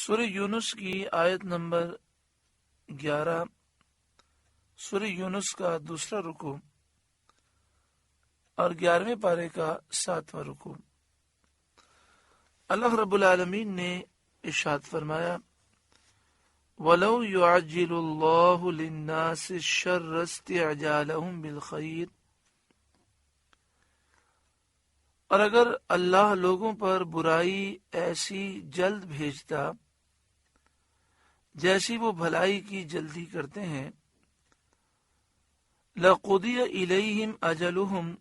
سورہ یونس کی آیت نمبر 11، سورہ یونس کا دوسرا رکوع اور 11ویں پارے کا 7واں رکوع۔ اللہ رب العالمین نے ارشاد فرمایا، وَلَوْ يُعَجِّلُ اللَّهُ لِلنَّاسِ الشَّرَّ اسْتِعْجَالَهُم بِالْخَيْرِ، اور اگر اللہ لوگوں پر برائی ایسی جلد بھیجتا جیسی وہ بھلائی کی جلدی کرتے ہیں، لَقُضِيَ إِلَيْهِمْ أَجَلُهُمْ،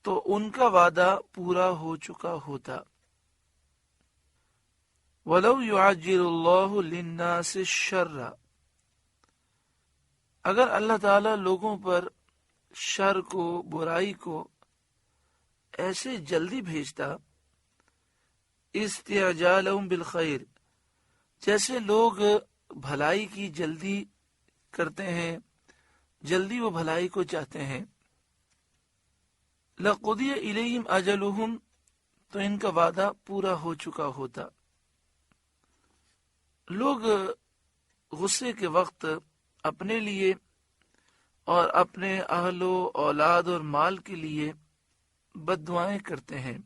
تو ان کا وعدہ پورا ہو چکا ہوتا۔ وَلَوْ يُعَجِّلُ اللَّهُ لِلنَّاسِ الشَّرَّ، اگر اللہ تعالی لوگوں پر شر کو، برائی کو ایسے جلدی بھیجتا، استعجالهم بالخیر، جیسے لوگ بھلائی کی جلدی کرتے ہیں، جلدی وہ بھلائی کو چاہتے ہیں، لَقُضِيَ إِلَيْهِمْ أَجَلُهُمْ، تو ان کا وعدہ پورا ہو چکا ہوتا۔ لوگ غصے کے وقت اپنے لیے اور اپنے اہل و اولاد اور مال کے لیے بد دعائیں کرتے ہیں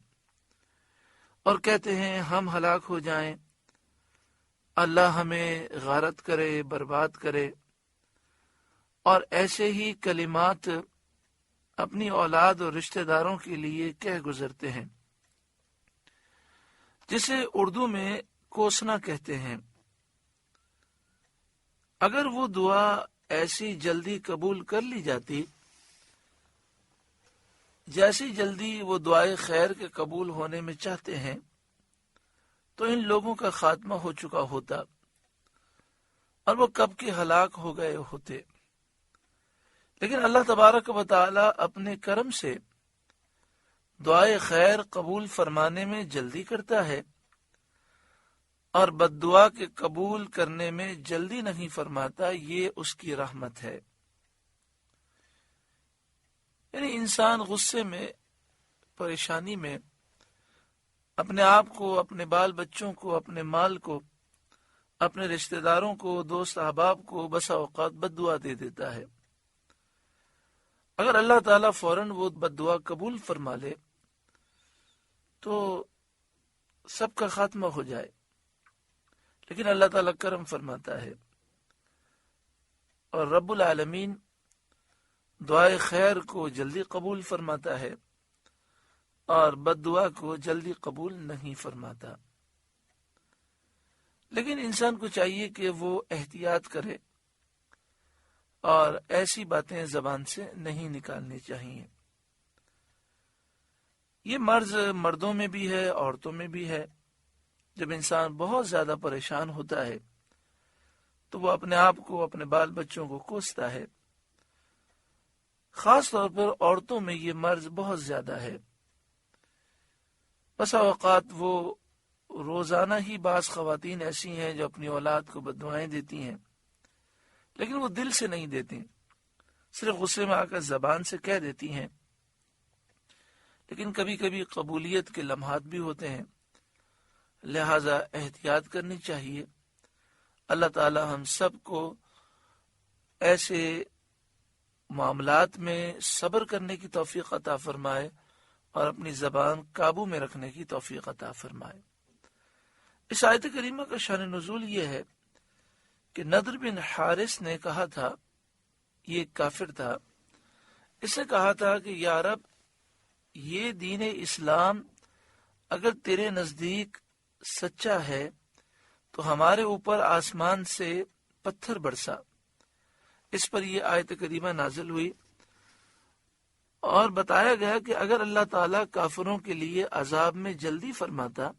اور کہتے ہیں ہم ہلاک ہو جائیں، اللہ ہمیں غارت کرے، برباد کرے، اور ایسے ہی کلمات اپنی اولاد اور رشتہ داروں کے لیے کہہ گزرتے ہیں، جسے اردو میں کوسنا کہتے ہیں۔ اگر وہ دعا ایسی جلدی قبول کر لی جاتی جیسی جلدی وہ دعائے خیر کے قبول ہونے میں چاہتے ہیں، تو ان لوگوں کا خاتمہ ہو چکا ہوتا اور وہ کب کے ہلاک ہو گئے ہوتے۔ لیکن اللہ تبارک و تعالی اپنے کرم سے دعائے خیر قبول فرمانے میں جلدی کرتا ہے اور بد دعا کے قبول کرنے میں جلدی نہیں فرماتا، یہ اس کی رحمت ہے۔ یعنی انسان غصے میں، پریشانی میں اپنے آپ کو، اپنے بال بچوں کو، اپنے مال کو، اپنے رشتہ داروں کو، دوست احباب کو بسا اوقات بد دعا دے دیتا ہے۔ اگر اللہ تعالیٰ فوراً وہ بد دعا قبول فرما لے تو سب کا خاتمہ ہو جائے، لیکن اللہ تعالیٰ کرم فرماتا ہے اور رب العالمین دعائے خیر کو جلدی قبول فرماتا ہے اور بد دعا کو جلدی قبول نہیں فرماتا۔ لیکن انسان کو چاہیے کہ وہ احتیاط کرے اور ایسی باتیں زبان سے نہیں نکالنی چاہیے۔ یہ مرض مردوں میں بھی ہے، عورتوں میں بھی ہے۔ جب انسان بہت زیادہ پریشان ہوتا ہے تو وہ اپنے آپ کو، اپنے بال بچوں کو کوستا ہے۔ خاص طور پر عورتوں میں یہ مرض بہت زیادہ ہے۔ بسا اوقات وہ روزانہ ہی بعض خواتین ایسی ہیں جو اپنی اولاد کو بد دعائیں دیتی ہیں، لیکن وہ دل سے نہیں دیتی، صرف غصے میں آ کر زبان سے کہہ دیتی ہیں۔ لیکن کبھی کبھی قبولیت کے لمحات بھی ہوتے ہیں، لہذا احتیاط کرنی چاہیے۔ اللہ تعالی ہم سب کو ایسے معاملات میں صبر کرنے کی توفیق عطا فرمائے اور اپنی زبان قابو میں رکھنے کی توفیق عطا فرمائے۔ اس آیت کریمہ کا شان نزول یہ ہے کہ نضر بن حارث نے کہا تھا، یہ ایک کافر تھا، اس نے کہا تھا کہ یا رب، یہ دین اسلام اگر تیرے نزدیک سچا ہے تو ہمارے اوپر آسمان سے پتھر برسا۔ اس پر یہ آیت کریمہ نازل ہوئی اور بتایا گیا کہ اگر اللہ تعالیٰ کافروں کے لیے عذاب میں جلدی فرماتا،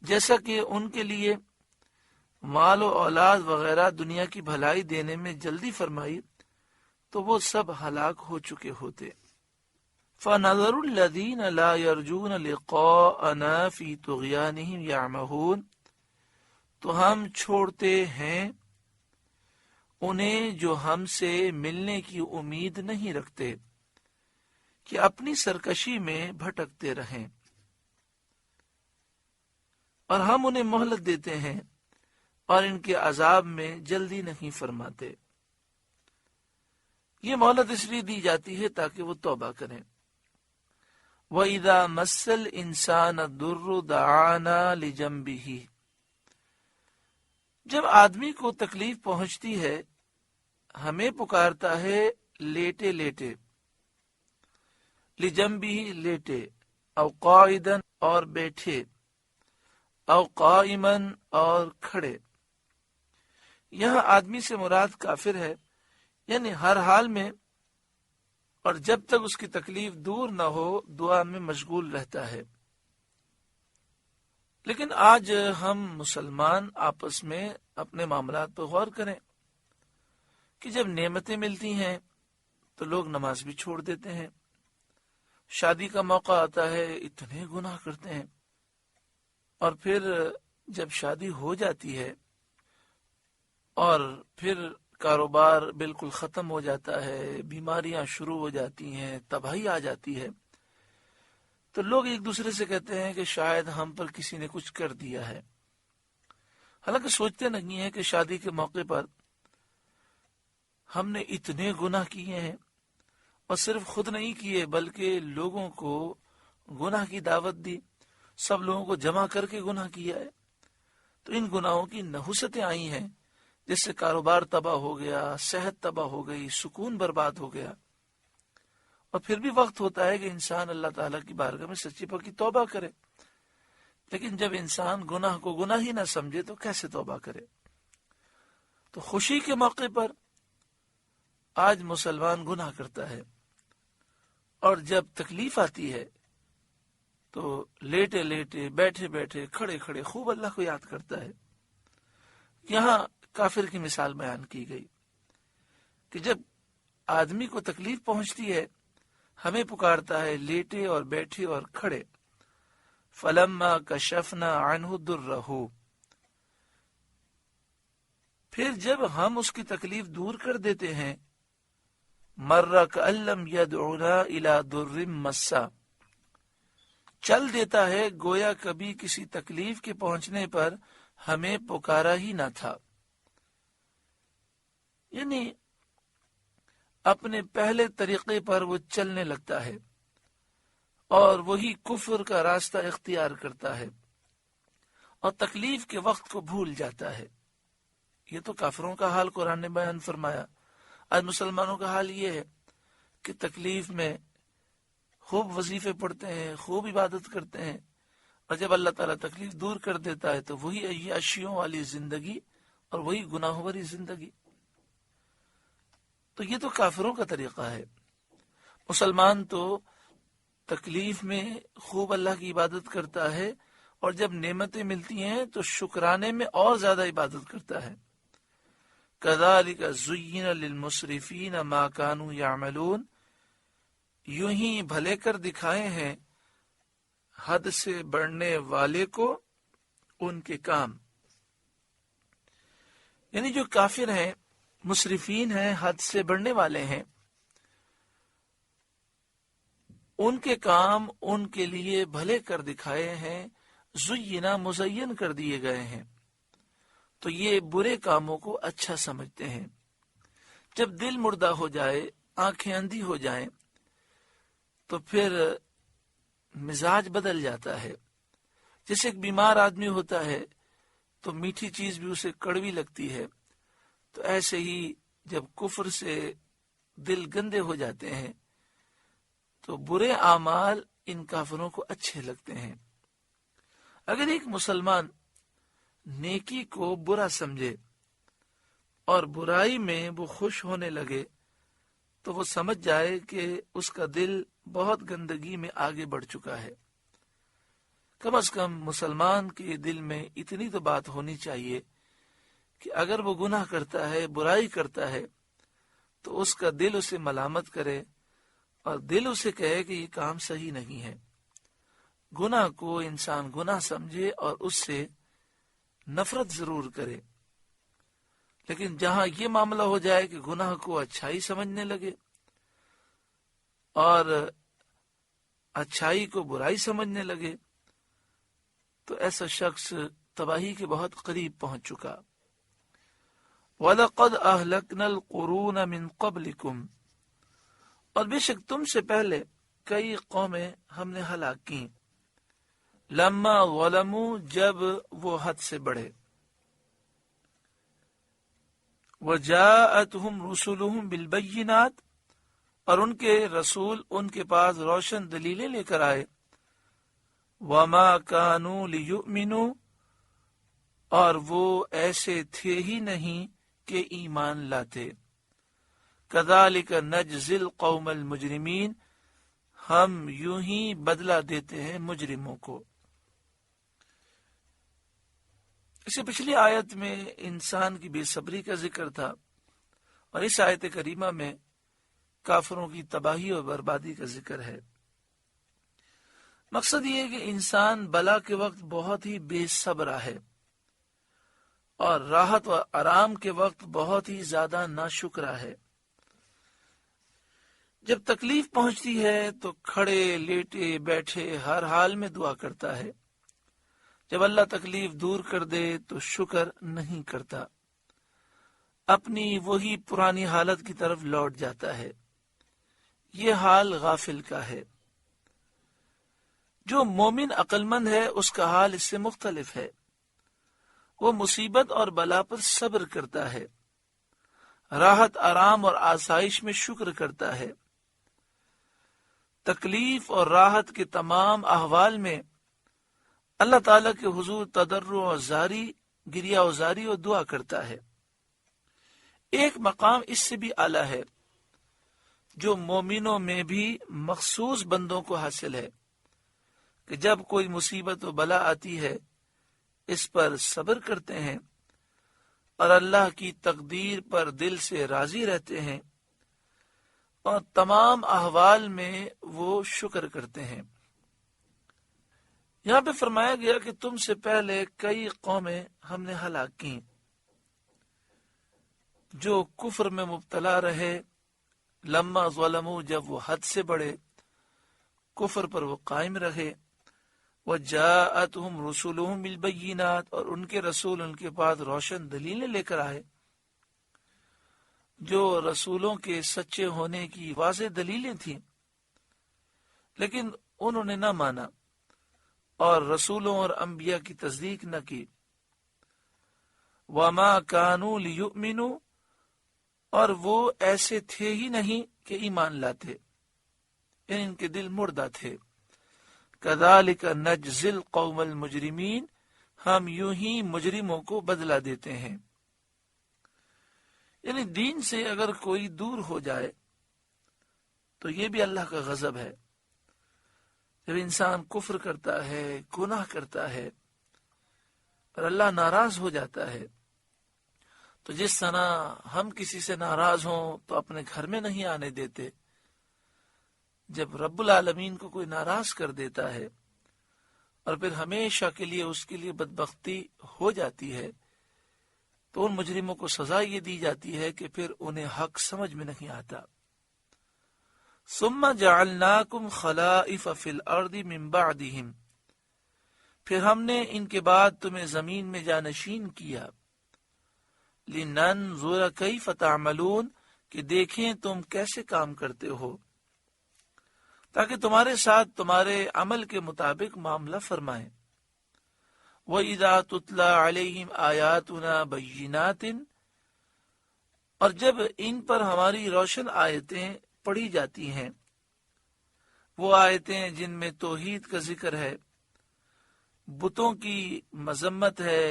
جیسا کہ ان کے لیے مال و اولاد وغیرہ دنیا کی بھلائی دینے میں جلدی فرمائی، تو وہ سب ہلاک ہو چکے ہوتے۔ فَنَظَرُ الَّذِينَ لَا يَرْجُونَ لِقَاءَنَا فِي طُغْيَانِهِمْ يَعْمَهُونَ، تو ہم چھوڑتے ہیں انہیں جو ہم سے ملنے کی امید نہیں رکھتے کہ اپنی سرکشی میں بھٹکتے رہیں۔ اور ہم انہیں مہلت دیتے ہیں اور ان کے عذاب میں جلدی نہیں فرماتے. یہ مہلت اس لیے دی جاتی ہے تاکہ وہ توبہ کریں. وَإِذَا مَسَّ الْإِنسَانَ الضُّرُّ دَعَانَا لِجَنبِهِ، جب آدمی کو تکلیف پہنچتی ہے ہمیں پکارتا ہے لیٹے لیٹے. لِجَنبِهِ لیٹے، او قاعدن اور بیٹھے، او قائمن اور کھڑے. یہاں آدمی سے مراد کافر ہے، یعنی ہر حال میں اور جب تک اس کی تکلیف دور نہ ہو دعا میں مشغول رہتا ہے. لیکن آج ہم مسلمان آپس میں اپنے معاملات پر غور کریں کہ جب نعمتیں ملتی ہیں تو لوگ نماز بھی چھوڑ دیتے ہیں. شادی کا موقع آتا ہے اتنے گناہ کرتے ہیں، اور پھر جب شادی ہو جاتی ہے اور پھر کاروبار بالکل ختم ہو جاتا ہے، بیماریاں شروع ہو جاتی ہیں، تباہی آ جاتی ہے، تو لوگ ایک دوسرے سے کہتے ہیں کہ شاید ہم پر کسی نے کچھ کر دیا ہے. حالانکہ سوچتے نہیں ہیں کہ شادی کے موقع پر ہم نے اتنے گناہ کیے ہیں، اور صرف خود نہیں کیے بلکہ لوگوں کو گناہ کی دعوت دی، سب لوگوں کو جمع کر کے گناہ کیا ہے. تو ان گناہوں کی نحوستیں آئی ہیں جس سے کاروبار تباہ ہو گیا، صحت تباہ ہو گئی، سکون برباد ہو گیا. اور پھر بھی وقت ہوتا ہے کہ انسان اللہ تعالیٰ کی بارگاہ میں سچی پکی توبہ کرے. لیکن جب انسان گناہ کو گناہ ہی نہ سمجھے تو کیسے توبہ کرے؟ تو خوشی کے موقع پر آج مسلمان گناہ کرتا ہے، اور جب تکلیف آتی ہے تو لیٹے لیٹے، بیٹھے بیٹھے، کھڑے کھڑے خوب اللہ کو یاد کرتا ہے. یہاں کافر کی مثال بیان کی گئی کہ جب آدمی کو تکلیف پہنچتی ہے ہمیں پکارتا ہے لیٹے اور بیٹھے اور کھڑے. فَلَمَّا كَشَفْنَا عَنْهُ ضُرَّهُ، پھر جب ہم اس کی تکلیف دور کر دیتے ہیں، مَرَّ كَأَن لَّمْ يَدْعُنَا إِلَىٰ ضُرٍّ مَّسَّهُ، چل دیتا ہے گویا کبھی کسی تکلیف کے پہنچنے پر ہمیں پکارا ہی نہ تھا. یعنی اپنے پہلے طریقے پر وہ چلنے لگتا ہے اور وہی کفر کا راستہ اختیار کرتا ہے اور تکلیف کے وقت کو بھول جاتا ہے. یہ تو کافروں کا حال قرآن نے بیان فرمایا. آج مسلمانوں کا حال یہ ہے کہ تکلیف میں خوب وظیفے پڑھتے ہیں، خوب عبادت کرتے ہیں، اور جب اللہ تعالیٰ تکلیف دور کر دیتا ہے تو وہی عیاشیوں والی زندگی اور وہی گناہوں والی زندگی. تو یہ تو کافروں کا طریقہ ہے. مسلمان تو تکلیف میں خوب اللہ کی عبادت کرتا ہے، اور جب نعمتیں ملتی ہیں تو شکرانے میں اور زیادہ عبادت کرتا ہے. كَذَلِكَ زُيِّنَ لِلْمُسْرِفِينَ مَا كَانُوا يَعْمَلُونَ، یوں ہی بھلے کر دکھائے ہیں حد سے بڑھنے والے کو ان کے کام. یعنی جو کافر ہیں، مسرفین ہیں، حد سے بڑھنے والے ہیں، ان کے کام ان کے لیے بھلے کر دکھائے ہیں، زینا مزین کر دیے گئے ہیں. تو یہ برے کاموں کو اچھا سمجھتے ہیں. جب دل مردہ ہو جائے، آنکھیں اندھی ہو جائیں، تو پھر مزاج بدل جاتا ہے. جیسے ایک بیمار آدمی ہوتا ہے تو میٹھی چیز بھی اسے کڑوی لگتی ہے، تو ایسے ہی جب کفر سے دل گندے ہو جاتے ہیں تو برے اعمال ان کافروں کو اچھے لگتے ہیں. اگر ایک مسلمان نیکی کو برا سمجھے اور برائی میں وہ خوش ہونے لگے تو وہ سمجھ جائے کہ اس کا دل بہت گندگی میں آگے بڑھ چکا ہے. کم از کم مسلمان کے دل میں اتنی تو بات ہونی چاہیے کہ اگر وہ گناہ کرتا ہے، برائی کرتا ہے، تو اس کا دل اسے ملامت کرے اور دل اسے کہے کہ یہ کام صحیح نہیں ہے. گناہ کو انسان گناہ سمجھے اور اس سے نفرت ضرور کرے، لیکن جہاں یہ معاملہ ہو جائے کہ گناہ کو اچھائی سمجھنے لگے اور اچھائی کو برائی سمجھنے لگے، تو ایسا شخص تباہی کے بہت قریب پہنچ چکا۔ وَلَقَدْ أَهْلَكْنَا الْقُرُونَ مِنْ قَبْلِكُمْ، اور بے شک تم سے پہلے کئی قومیں ہم نے ہلاک کی، لما ظلموا، جب وہ حد سے بڑھے، وجاءتهم رسلهم بالبينات، اور ان کے رسول ان کے پاس روشن دلیلیں لے کر آئے، وما كانوا ليؤمنوا، اور وہ ایسے تھے ہی نہیں کہ ایمان لاتے، كذلك نجزي القوم المجرمين، ہم یوں ہی بدلہ دیتے ہیں مجرموں کو۔ اس سے پچھلی آیت میں انسان کی بے صبری کا ذکر تھا، اور اس آیت کریمہ میں کافروں کی تباہی اور بربادی کا ذکر ہے۔ مقصد یہ ہے کہ انسان بلا کے وقت بہت ہی بے صبر ہے، اور راحت و آرام کے وقت بہت ہی زیادہ ناشکرا ہے۔ جب تکلیف پہنچتی ہے تو کھڑے لیٹے بیٹھے ہر حال میں دعا کرتا ہے، جب اللہ تکلیف دور کر دے تو شکر نہیں کرتا، اپنی وہی پرانی حالت کی طرف لوٹ جاتا ہے۔ یہ حال غافل کا ہے۔ جو مومن عقل مند ہے اس کا حال اس سے مختلف ہے، وہ مصیبت اور بلا پر صبر کرتا ہے، راحت آرام اور آسائش میں شکر کرتا ہے، تکلیف اور راحت کے تمام احوال میں اللہ تعالیٰ کے حضور تضرع و زاری، گریہ و زاری اور دعا کرتا ہے۔ ایک مقام اس سے بھی اعلیٰ ہے جو مومنوں میں بھی مخصوص بندوں کو حاصل ہے، کہ جب کوئی مصیبت و بلا آتی ہے اس پر صبر کرتے ہیں اور اللہ کی تقدیر پر دل سے راضی رہتے ہیں، اور تمام احوال میں وہ شکر کرتے ہیں۔ یہاں پہ فرمایا گیا کہ تم سے پہلے کئی قومیں ہم نے ہلاک کی، جو کفر میں مبتلا رہے، لما ظلموا، جب وہ حد سے بڑھے، کفر پر وہ قائم رہے، وجاءتهم رسلهم بالبينات، اور ان کے رسول ان کے پاس روشن دلیلیں لے کر آئے، جو رسولوں کے سچے ہونے کی واضح دلیلیں تھیں، لیکن انہوں نے نہ مانا اور رسولوں اور انبیاء کی تصدیق نہ کی۔ وما كانوا ليؤمنوا، اور وہ ایسے تھے ہی نہیں کہ ایمان لاتے، یعنی ان کے دل مردہ تھے۔ كذلك نجزي القوم المجرمين، ہم یوں ہی مجرموں کو بدلہ دیتے ہیں۔ یعنی دین سے اگر کوئی دور ہو جائے تو یہ بھی اللہ کا غضب ہے۔ جب انسان کفر کرتا ہے، گناہ کرتا ہے اور اللہ ناراض ہو جاتا ہے، تو جس طرح ہم کسی سے ناراض ہوں تو اپنے گھر میں نہیں آنے دیتے، جب رب العالمین کو کوئی ناراض کر دیتا ہے اور پھر ہمیشہ کے لیے اس کے لیے بدبختی ہو جاتی ہے، تو ان مجرموں کو سزا یہ دی جاتی ہے کہ پھر انہیں حق سمجھ میں نہیں آتا۔ ثم جعلناکم خلائف فی الارض من بعدہم، پھر ہم نے ان کے بعد تمہیں زمین میں جانشین کیا، لننظر کیف تعملون، کہ دیکھیں تم کیسے کام کرتے ہو، تاکہ تمہارے ساتھ تمہارے عمل کے مطابق معاملہ فرمائیں۔ وَإِذَا تُتْلَى عَلَيْهِمْ آيَاتُنَا بَيِّنَاتٍ، اور جب ان پر ہماری روشن آیتیں پڑھی جاتی ہیں، وہ آیتیں جن میں توحید کا ذکر ہے، بتوں کی مذمت ہے،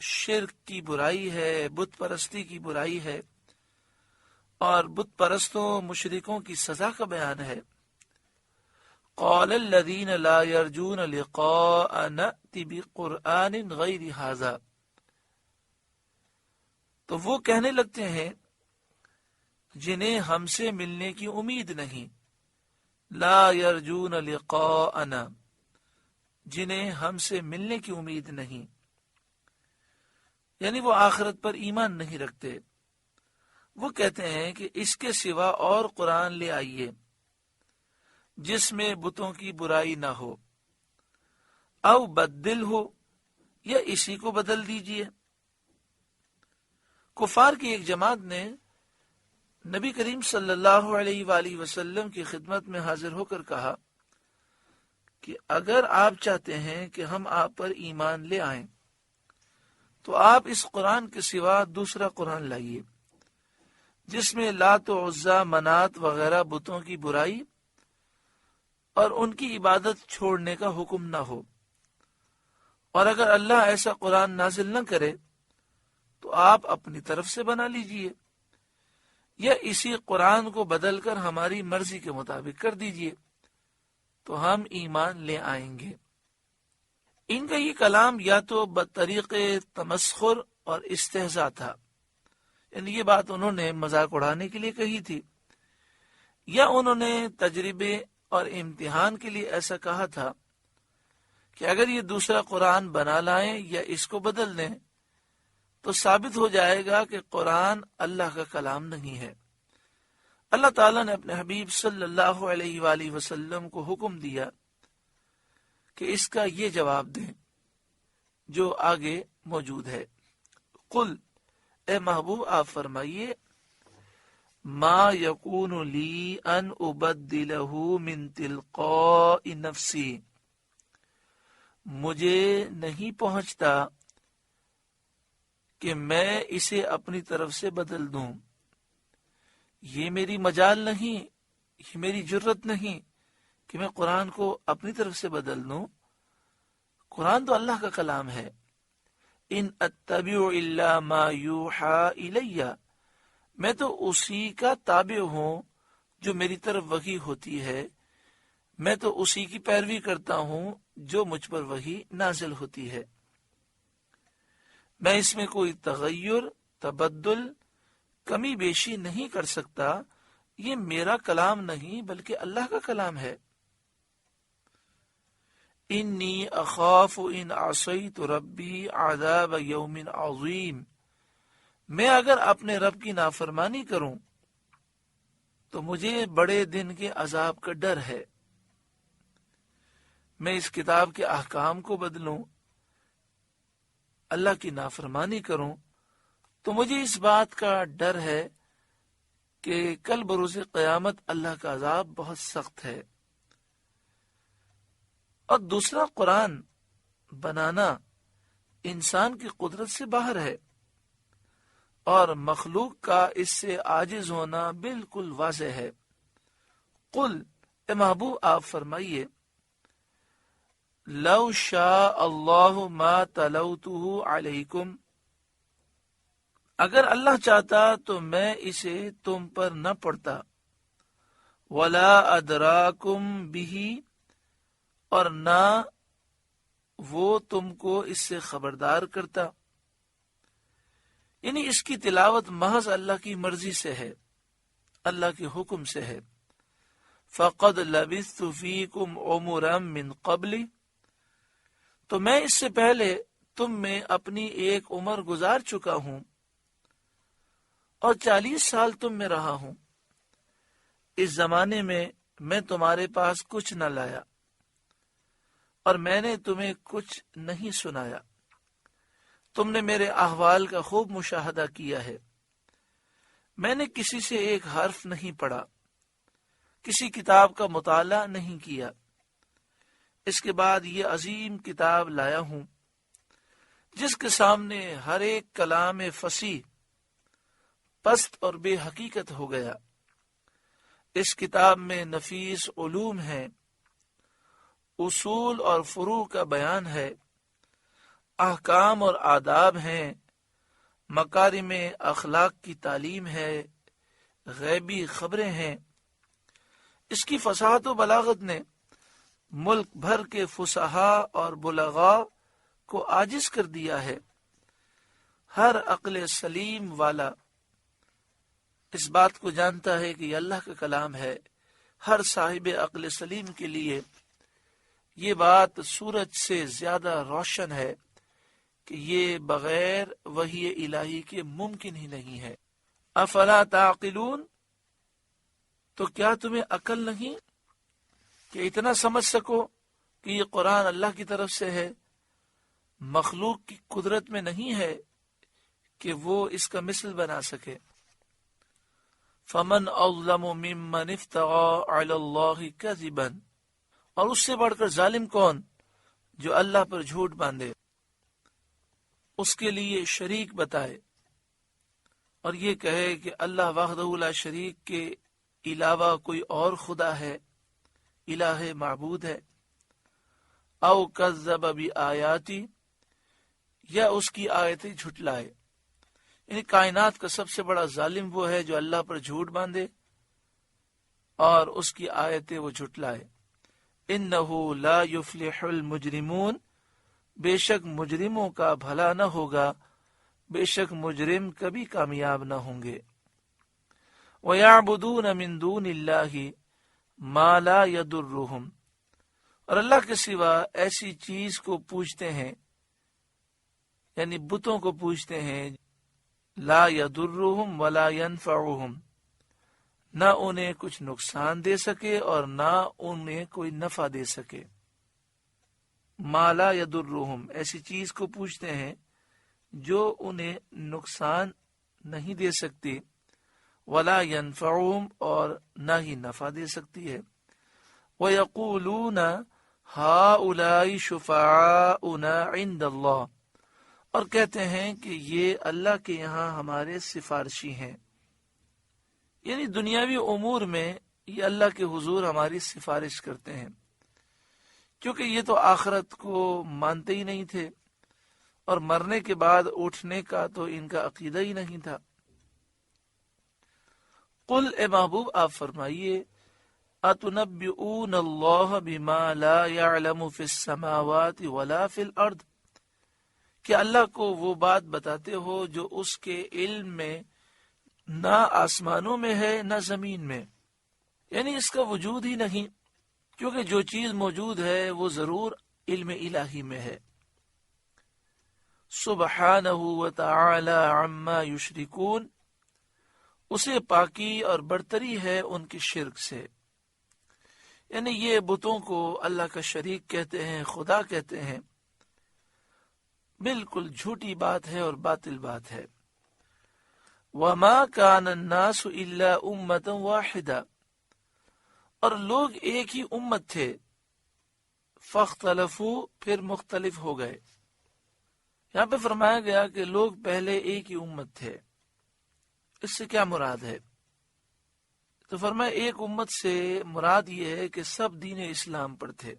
شرک کی برائی ہے، بت پرستی کی برائی ہے، اور بت پرستوں مشرکوں کی سزا کا بیان ہے۔ قال الذين لا يرجون لقاء نأت بقرآن غیر هذا، تو وہ کہنے لگتے ہیں جنہیں ہم سے ملنے کی امید نہیں، لا يرجون لقاءنا، جنہیں ہم سے ملنے کی امید نہیں، یعنی وہ آخرت پر ایمان نہیں رکھتے۔ وہ کہتے ہیں کہ اس کے سوا اور قرآن لے آئیے جس میں بتوں کی برائی نہ ہو۔ او بدل ہو یا اسی کو بدل دیجئے۔ کفار کی ایک جماعت نے نبی کریم صلی اللہ علیہ وآلہ وسلم کی خدمت میں حاضر ہو کر کہا کہ اگر آپ چاہتے ہیں کہ ہم آپ پر ایمان لے آئیں تو آپ اس قرآن کے سوا دوسرا قرآن لائیے جس میں لات و عزا، منات وغیرہ بتوں کی برائی اور ان کی عبادت چھوڑنے کا حکم نہ ہو، اور اگر اللہ ایسا قرآن نازل نہ کرے تو آپ اپنی طرف سے بنا لیجئے یا اسی قرآن کو بدل کر ہماری مرضی کے مطابق کر دیجئے تو ہم ایمان لے آئیں گے۔ ان کا یہ کلام یا تو بطریق تمسخر اور استہزاء تھا، یعنی یہ بات انہوں نے مذاق اڑانے کے لیے کہی تھی، یا انہوں نے تجربے اور امتحان کے لیے ایسا کہا تھا کہ اگر یہ دوسرا قرآن بنا لائیں یا اس کو بدل دیں تو ثابت ہو جائے گا کہ قرآن اللہ کا کلام نہیں ہے۔ اللہ تعالیٰ نے اپنے حبیب صلی اللہ علیہ وآلہ وسلم کو حکم دیا کہ اس کا یہ جواب دیں جو آگے موجود ہے۔ قل، اے محبوب آپ فرمائیے، ما یکون لی ان ابدلہ من تلقاء نفسی، مجھے نہیں پہنچتا کہ میں اسے اپنی طرف سے بدل دوں، یہ میری مجال نہیں، یہ میری جرت نہیں کہ میں قرآن کو اپنی طرف سے بدل دوں۔ قرآن تو اللہ کا کلام ہے۔ ان اتبع الا ما یوحى الی، میں تو اسی کا تابع ہوں جو میری طرف وحی ہوتی ہے، میں تو اسی کی پیروی کرتا ہوں جو مجھ پر وحی نازل ہوتی ہے۔ میں اس میں کوئی تغیر، تبدل، کمی بیشی نہیں کر سکتا، یہ میرا کلام نہیں بلکہ اللہ کا کلام ہے۔ انی اخاف ان عصیت ربی عذاب یوم عظیم، میں اگر اپنے رب کی نافرمانی کروں تو مجھے بڑے دن کے عذاب کا ڈر ہے۔ میں اس کتاب کے احکام کو بدلوں، اللہ کی نافرمانی کروں تو مجھے اس بات کا ڈر ہے کہ کل بروز قیامت اللہ کا عذاب بہت سخت ہے۔ اور دوسرا قرآن بنانا انسان کی قدرت سے باہر ہے، اور مخلوق کا اس سے عاجز ہونا بالکل واضح ہے۔ قل، اے محبوب آپ فرمائیے، لو شاء اللہ ما تلوتہ علیکم، اگر اللہ چاہتا تو میں اسے تم پر نہ پڑھتا، ولا ادراکم بہ، اور نہ وہ تم کو اس سے خبردار کرتا، یعنی اس کی تلاوت محض اللہ کی مرضی سے ہے، اللہ کے حکم سے ہے۔ فقد لبثت فیکم عمرا من قبل، تو میں اس سے پہلے تم میں اپنی ایک عمر گزار چکا ہوں، اور 40 سال تم میں رہا ہوں۔ اس زمانے میں تمہارے پاس کچھ نہ لایا، اور میں نے تمہیں کچھ نہیں سنایا۔ تم نے میرے احوال کا خوب مشاہدہ کیا ہے، میں نے کسی سے ایک حرف نہیں پڑھا، کسی کتاب کا مطالعہ نہیں کیا۔ اس کے بعد یہ عظیم کتاب لایا ہوں جس کے سامنے ہر ایک کلام فصیح پست اور بے حقیقت ہو گیا۔ اس کتاب میں نفیس علوم ہیں، اصول اور فروع کا بیان ہے، احکام اور آداب ہیں، مکارم اخلاق کی تعلیم ہے، غیبی خبریں ہیں۔ اس کی فصاحت و بلاغت نے ملک بھر کے فصحاء اور بلغاء کو عاجز کر دیا ہے۔ ہر عقل سلیم والا اس بات کو جانتا ہے کہ یہ اللہ کا کلام ہے۔ ہر صاحب عقل سلیم کے لیے یہ بات سورج سے زیادہ روشن ہے کہ یہ بغیر وحی الہی کے ممکن ہی نہیں ہے۔ افلا تعقلون، تو کیا تمہیں عقل نہیں کہ اتنا سمجھ سکو کہ یہ قرآن اللہ کی طرف سے ہے، مخلوق کی قدرت میں نہیں ہے کہ وہ اس کا مثل بنا سکے۔ فمن اظلم ممن افترى علی اللہ کذبا، اور اس سے بڑھ کر ظالم کون جو اللہ پر جھوٹ باندھے، اس کے لیے شریک بتائے اور یہ کہے کہ اللہ وحدہ لا شریک کے علاوہ کوئی اور خدا ہے، الہ معبود ہے۔ او کذب بآیاتی، یا اس کی آیتیں جھٹلائے، یعنی کائنات کا سب سے بڑا ظالم وہ ہے جو اللہ پر جھوٹ باندھے اور اس کی آیتیں وہ جھٹلائے۔ انہ لا یفلح المجرمون، بے شک مجرموں کا بھلا نہ ہوگا، بے شک مجرم کبھی کامیاب نہ ہوں گے۔ وَيَعْبُدُونَ مِن دُونِ اللَّهِ مَا لَا يَضُرُّهُمْ، اور اللہ کے سوا ایسی چیز کو پوجتے ہیں، یعنی بتوں کو پوجتے ہیں، لا يَضُرُّهُمْ وَلَا يَنْفَعُهُمْ، نہ انہیں کچھ نقصان دے سکے اور نہ انہیں کوئی نفع دے سکے۔ ما لا يَضُرُّهُمْ، ایسی چیز کو پوجتے ہیں جو انہیں نقصان نہیں دے سکتی، ولا ينفعهم، اور نہ ہی نفع دے سکتی ہے۔ وَيَقُولُونَ هَؤُلَاءِ شُفَعَاؤُنَا عِندَ اللَّهِ، اور کہتے ہیں کہ یہ اللہ کے یہاں ہمارے سفارشی ہیں، یعنی دنیاوی امور میں یہ اللہ کے حضور ہماری سفارش کرتے ہیں، کیونکہ یہ تو آخرت کو مانتے ہی نہیں تھے اور مرنے کے بعد اٹھنے کا تو ان کا عقیدہ ہی نہیں تھا۔ قل، اے محبوب آپ فرمائیے، اتنبئون اللہ بما لا يعلم فی السماوات ولا فی الارض، کہ اللہ کو وہ بات بتاتے ہو جو اس کے علم میں نہ آسمانوں میں ہے نہ زمین میں، یعنی اس کا وجود ہی نہیں، کیونکہ جو چیز موجود ہے وہ ضرور علم الہی میں ہے۔ سبحانہ وتعالی عما یشرکون، اسے پاکی اور برتری ہے ان کے شرک سے، یعنی یہ بتوں کو اللہ کا شریک کہتے ہیں، خدا کہتے ہیں، بالکل جھوٹی بات ہے اور باطل بات ہے۔ وما کان الناس الا امۃ واحدہ، اور لوگ ایک ہی امت تھے، فاختلفوا، پھر مختلف ہو گئے۔ یہاں پہ فرمایا گیا کہ لوگ پہلے ایک ہی امت تھے، اس سے کیا مراد ہے؟ تو فرمایا ایک امت سے مراد یہ ہے کہ سب دین اسلام پر تھے۔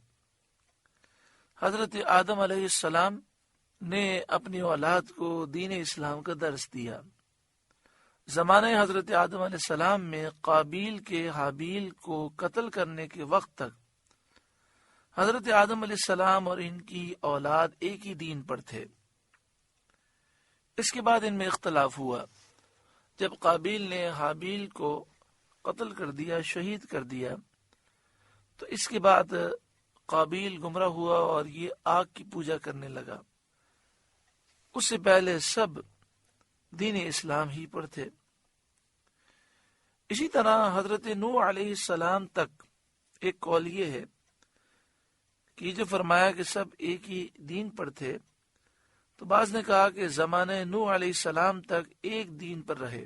حضرت آدم علیہ السلام نے اپنی اولاد کو دین اسلام کا درس دیا۔ زمانہ حضرت آدم علیہ السلام میں قابیل کے حابیل کو قتل کرنے کے وقت تک حضرت آدم علیہ السلام اور ان کی اولاد ایک ہی دین پر تھے۔ اس کے بعد ان میں اختلاف ہوا، جب قابیل نے حابیل کو قتل کر دیا، شہید کر دیا، تو اس کے بعد قابیل گمراہ ہوا اور یہ آگ کی پوجا کرنے لگا۔ اس سے پہلے سب دین اسلام ہی پر تھے۔ اسی طرح حضرت نوح علیہ السلام تک ایک قول یہ ہے کہ جو فرمایا کہ سب ایک ہی دین پر تھے، تو بعض نے کہا کہ زمانہ نوح علیہ السلام تک ایک دین پر رہے،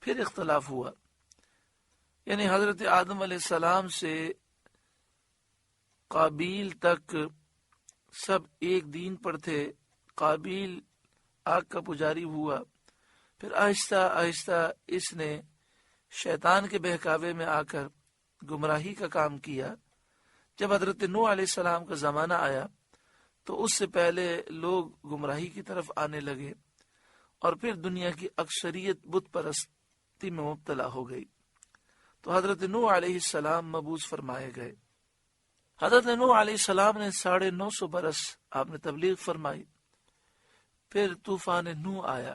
پھر اختلاف ہوا، یعنی حضرت آدم علیہ السلام سے قابیل تک سب ایک دین پر تھے۔ قابیل آگ کا پجاری ہوا، پھر آہستہ آہستہ اس نے شیطان کے بہکاوے میں آ کر گمراہی کا کام کیا۔ جب حضرت نوح علیہ السلام کا زمانہ آیا تو اس سے پہلے لوگ گمراہی کی طرف آنے لگے اور پھر دنیا کی اکثریت بت پرستی میں مبتلا ہو گئی، تو حضرت نوح علیہ السلام مبعوث فرمائے گئے۔ حضرت نوح علیہ السلام نے 950 برس آپ نے تبلیغ فرمائی، پھر طوفان نوح آیا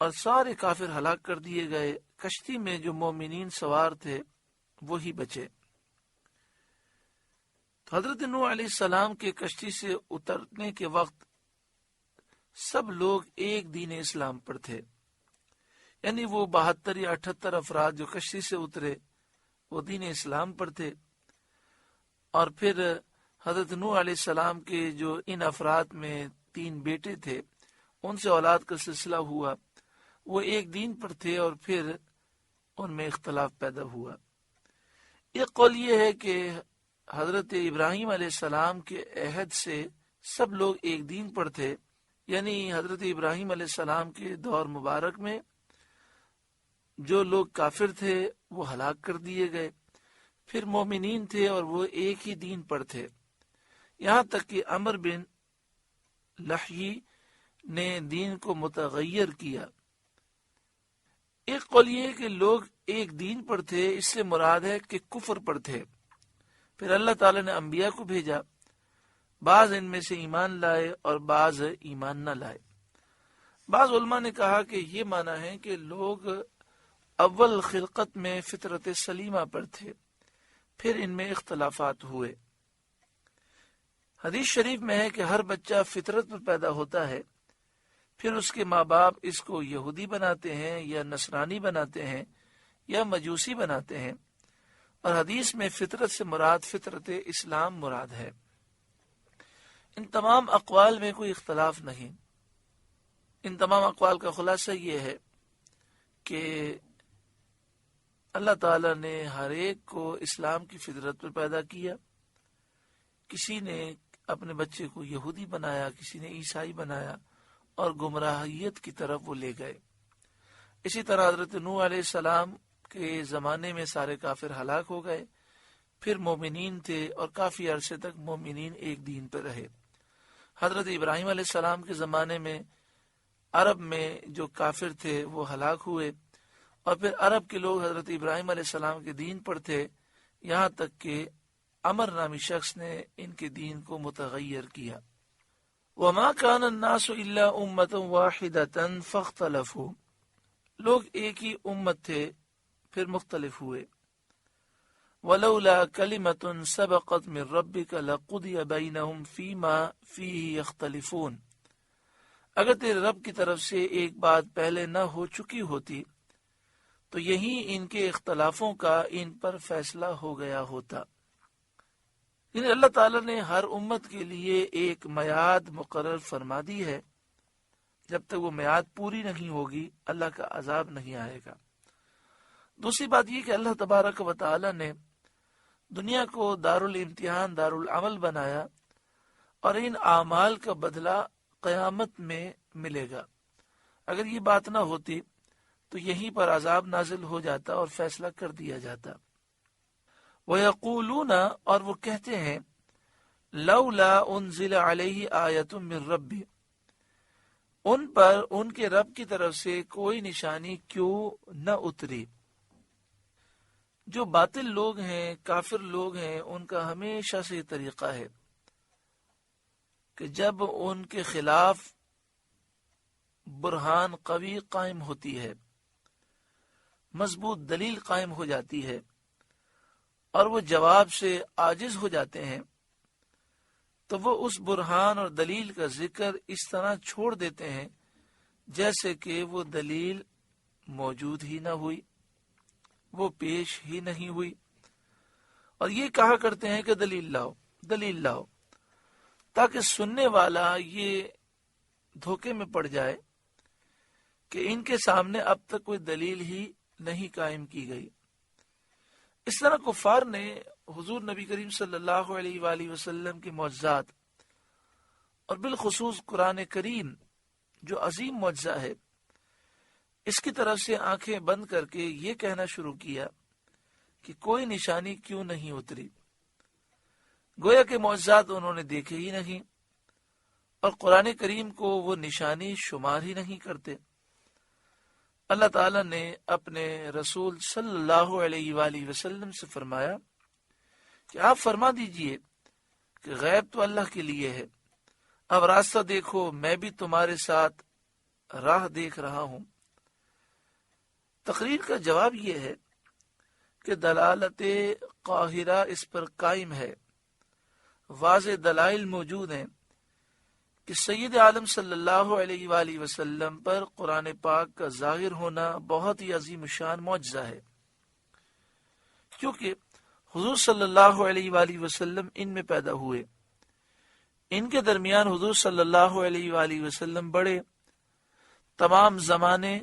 اور سارے کافر ہلاک کر دیے گئے، کشتی میں جو مومنین سوار تھے وہی بچے۔ تو حضرت نوح علیہ السلام کے کشتی سے اترنے کے وقت سب لوگ ایک دین اسلام پر تھے، یعنی وہ 72 یا 78 افراد جو کشتی سے اترے وہ دین اسلام پر تھے۔ اور پھر حضرت نوح علیہ السلام کے جو ان افراد میں 3 بیٹے تھے ان سے اولاد کا سلسلہ ہوا، وہ ایک دین پر تھے اور پھر ان میں اختلاف پیدا ہوا۔ ایک قول یہ ہے کہ حضرت ابراہیم علیہ السلام کے عہد سے سب لوگ ایک دین پر تھے، یعنی حضرت ابراہیم علیہ السلام کے دور مبارک میں جو لوگ کافر تھے وہ ہلاک کر دیے گئے، پھر مومنین تھے اور وہ ایک ہی دین پر تھے، یہاں تک کہ عمر بن لحی نے دین کو متغیر کیا۔ ایک قول یہ ہے کہ لوگ ایک دین پر تھے، اس سے مراد ہے کہ کفر پر تھے، پھر اللہ تعالی نے انبیاء کو بھیجا، بعض ان میں سے ایمان لائے اور بعض ایمان نہ لائے۔ بعض علماء نے کہا کہ یہ معنی ہے کہ لوگ اول خلقت میں فطرت سلیمہ پر تھے، پھر ان میں اختلافات ہوئے۔ حدیث شریف میں ہے کہ ہر بچہ فطرت پر پیدا ہوتا ہے، پھر اس کے ماں باپ اس کو یہودی بناتے ہیں یا نصرانی بناتے ہیں یا مجوسی بناتے ہیں، اور حدیث میں فطرت سے مراد فطرت اسلام مراد ہے۔ ان تمام اقوال میں کوئی اختلاف نہیں۔ ان تمام اقوال کا خلاصہ یہ ہے کہ اللہ تعالی نے ہر ایک کو اسلام کی فطرت پر پیدا کیا، کسی نے اپنے بچے کو یہودی بنایا، کسی نے عیسائی بنایا اور گمراہیت کی طرف وہ لے گئے۔ اسی طرح حضرت نوح علیہ السلام کے زمانے میں سارے کافر ہلاک ہو گئے، پھر مومنین تھے اور کافی عرصے تک مومنین ایک دین پر رہے۔ حضرت ابراہیم علیہ السلام کے زمانے میں عرب میں جو کافر تھے وہ ہلاک ہوئے، اور پھر عرب کے لوگ حضرت ابراہیم علیہ السلام کے دین پر تھے، یہاں تک کہ عمر نامی شخص نے ان کے دین کو متغیر کیا۔ وَمَا كَانَ النَّاسُ إِلَّا أُمَّةً وَاحِدَةً فَاخْتَلَفُوا، لوگ ایک ہی امت تھے پھر مختلف ہوئے۔ وَلَوْلَا كَلِمَةٌ سَبَقَتْ مِن رَبِّكَ لَقُضِيَ بَيْنَهُمْ فِيمَا فِيهِ يَخْتَلِفُونَ، اگر تیرے رب کی طرف سے ایک بات پہلے نہ ہو چکی ہوتی تو یہی ان کے اختلافوں کا ان پر فیصلہ ہو گیا ہوتا۔ یعنی اللہ تعالیٰ نے ہر امت کے لیے ایک میعاد مقرر فرما دی ہے، جب تک وہ میعاد پوری نہیں ہوگی اللہ کا عذاب نہیں آئے گا۔ دوسری بات یہ کہ اللہ تبارک و تعالیٰ نے دنیا کو دارالامتحان دارالعمل بنایا، اور ان اعمال کا بدلہ قیامت میں ملے گا۔ اگر یہ بات نہ ہوتی تو یہیں پر عذاب نازل ہو جاتا اور فیصلہ کر دیا جاتا۔ وَيَقُولُونَ، اور وہ کہتے ہیں، لَوْلَا أُنزِلَ عَلَيْهِ آیَةٌ مِّن رَبِّهِ، ان پر ان کے رب کی طرف سے کوئی نشانی کیوں نہ اتری۔ جو باطل لوگ ہیں، کافر لوگ ہیں، ان کا ہمیشہ سے یہ طریقہ ہے کہ جب ان کے خلاف برہان قوی قائم ہوتی ہے، مضبوط دلیل قائم ہو جاتی ہے، اور وہ جواب سے عاجز ہو جاتے ہیں، تو وہ اس برہان اور دلیل کا ذکر اس طرح چھوڑ دیتے ہیں جیسے کہ وہ دلیل موجود ہی نہ ہوئی، وہ پیش ہی نہیں ہوئی، اور یہ کہا کرتے ہیں کہ دلیل لاؤ، دلیل لاؤ، تاکہ سننے والا یہ دھوکے میں پڑ جائے کہ ان کے سامنے اب تک کوئی دلیل ہی نہیں قائم کی گئی۔ اس طرح کفار نے حضور نبی کریم صلی اللہ علیہ وآلہ وسلم کے معجزات، اور بالخصوص قرآن کریم جو عظیم معجزہ ہے، اس کی طرف سے آنکھیں بند کر کے یہ کہنا شروع کیا کہ کوئی نشانی کیوں نہیں اتری، گویا کہ معجزات انہوں نے دیکھے ہی نہیں، اور قرآن کریم کو وہ نشانی شمار ہی نہیں کرتے۔ اللہ تعالیٰ نے اپنے رسول صلی اللہ علیہ وآلہ وسلم سے فرمایا کہ آپ فرما دیجئے کہ غیب تو اللہ کے لیے ہے، اب راستہ دیکھو، میں بھی تمہارے ساتھ راہ دیکھ رہا ہوں۔ تقریر کا جواب یہ ہے کہ دلالت قاہرہ اس پر قائم ہے، واضح دلائل موجود ہیں کہ سید عالم صلی اللہ علیہ وآلہ وسلم پر قرآن پاک کا ظاہر ہونا بہت ہی عظیم شان معجزہ ہے، کیونکہ حضور صلی اللہ علیہ وآلہ وسلم ان میں پیدا ہوئے، ان کے درمیان حضور صلی اللہ علیہ وآلہ وسلم بڑے، تمام زمانے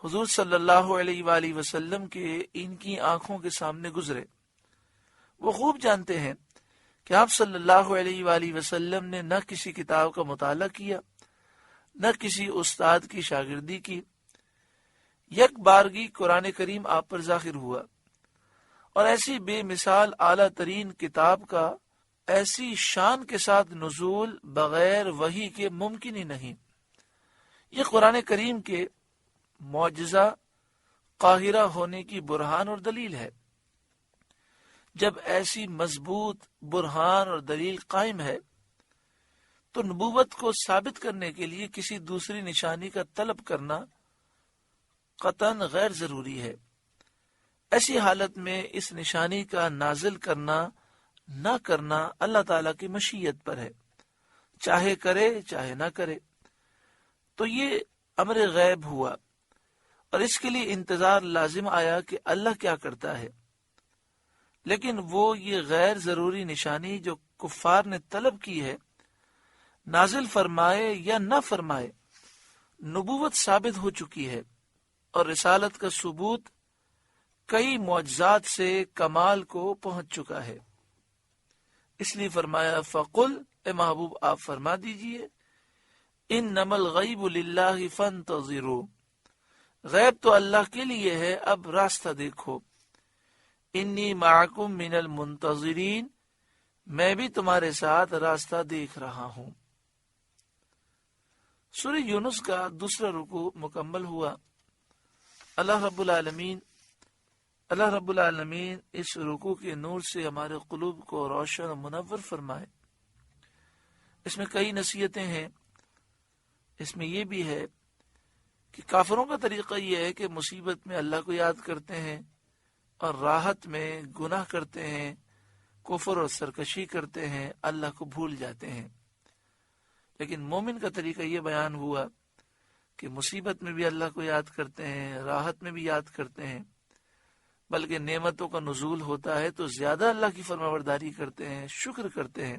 حضور صلی اللہ علیہ وآلہ وسلم کے ان کی آنکھوں کے سامنے گزرے۔ وہ خوب جانتے ہیں کہ آپ صلی اللہ علیہ وآلہ وسلم نے نہ کسی کتاب کا مطالعہ کیا، نہ کسی استاد کی شاگردی کی، یک بارگی قرآن کریم آپ پر ظاہر ہوا، اور ایسی بے مثال اعلیٰ ترین کتاب کا ایسی شان کے ساتھ نزول بغیر وحی کے ممکن ہی نہیں۔ یہ قرآن کریم کے معجزہ قاہرہ ہونے کی برہان اور دلیل ہے۔ جب ایسی مضبوط برہان اور دلیل قائم ہے تو نبوت کو ثابت کرنے کے لیے کسی دوسری نشانی کا طلب کرنا قطعاً غیر ضروری ہے۔ ایسی حالت میں اس نشانی کا نازل کرنا نہ کرنا اللہ تعالیٰ کی مشیت پر ہے، چاہے کرے چاہے نہ کرے۔ تو یہ امر غیب ہوا، اور اس کے لیے انتظار لازم آیا کہ اللہ کیا کرتا ہے۔ لیکن وہ یہ غیر ضروری نشانی جو کفار نے طلب کی ہے، نازل فرمائے یا نہ فرمائے، نبوت ثابت ہو چکی ہے، اور رسالت کا ثبوت کئی معجزات سے کمال کو پہنچ چکا ہے۔ اس لیے فرمایا فقل، اے محبوب آپ فرما دیجئے، انما الغیب للہ فانتظروا، غیب تو اللہ کے لیے ہے، اب راستہ دیکھو۔ انی معکم من المنتظرین، میں بھی تمہارے ساتھ راستہ دیکھ رہا ہوں۔ سورہ یونس کا دوسرا رکوع مکمل ہوا۔ اللہ رب العالمین اس رکوع کے نور سے ہمارے قلوب کو روشن و منور فرمائے۔ اس میں کئی نصیحتیں ہیں۔ اس میں یہ بھی ہے کہ کافروں کا طریقہ یہ ہے کہ مصیبت میں اللہ کو یاد کرتے ہیں اور راحت میں گناہ کرتے ہیں، کفر اور سرکشی کرتے ہیں، اللہ کو بھول جاتے ہیں۔ لیکن مومن کا طریقہ یہ بیان ہوا کہ مصیبت میں بھی اللہ کو یاد کرتے ہیں، راحت میں بھی یاد کرتے ہیں، بلکہ نعمتوں کا نزول ہوتا ہے تو زیادہ اللہ کی فرمانبرداری کرتے ہیں، شکر کرتے ہیں۔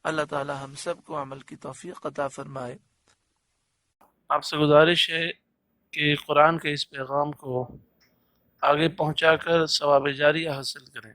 اللہ تعالی ہم سب کو عمل کی توفیق عطا فرمائے۔ آپ سے گزارش ہے کہ قرآن کے اس پیغام کو آگے پہنچا کر ثواب جاریہ حاصل کریں۔